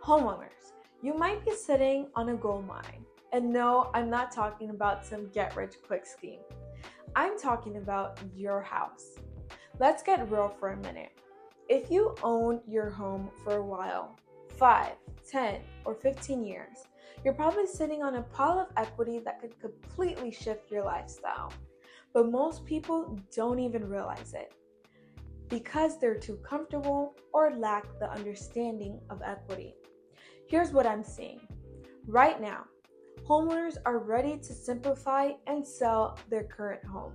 Homeowners, you might be sitting on a gold mine. And no, I'm not talking about some get-rich-quick scheme. I'm talking about your house. Let's get real for a minute. If you own your home for a while, 5, 10, or 15 years, you're probably sitting on a pile of equity that could completely shift your lifestyle. But most people don't even realize it because they're too comfortable or lack the understanding of equity. Here's what I'm seeing. Right now, homeowners are ready to simplify and sell their current home,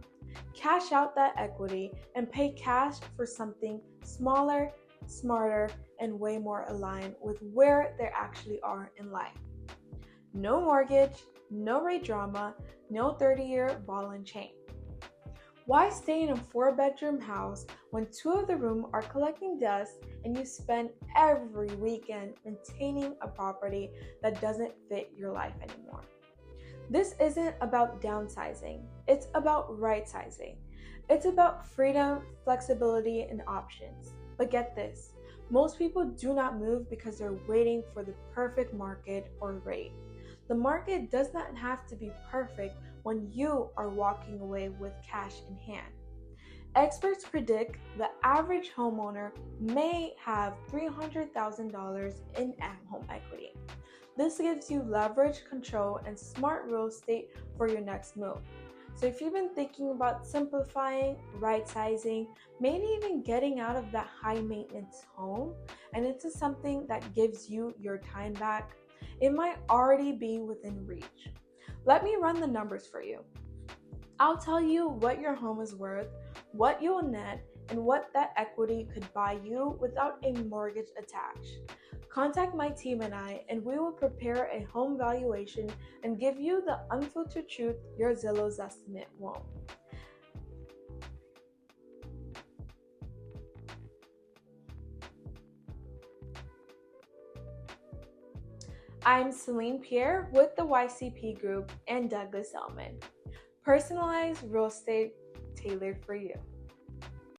cash out that equity, and pay cash for something smaller, smarter, and way more aligned with where they actually are in life. No mortgage, no rate drama, no 30-year ball and chain. Why stay in a 4-bedroom house when 2 of the rooms are collecting dust and you spend every weekend maintaining a property that doesn't fit your life anymore? This isn't about downsizing, it's about rightsizing. It's about freedom, flexibility, and options. But get this, most people do not move because they're waiting for the perfect market or rate. The market does not have to be perfect when you are walking away with cash in hand. Experts predict the average homeowner may have $300,000 in home equity. This gives you leverage, control, and smart real estate for your next move. So if you've been thinking about simplifying, right-sizing, maybe even getting out of that high-maintenance home and into something that gives you your time back, it might already be within reach. Let me run the numbers for you. I'll tell you what your home is worth, what you will net, and what that equity could buy you without a mortgage attached. Contact my team and I, and we will prepare a home valuation and give you the unfiltered truth your Zillow Zestimate won't. I'm Celine Pierre with the YCP Group and Douglas Elman. Personalized real estate tailored for you.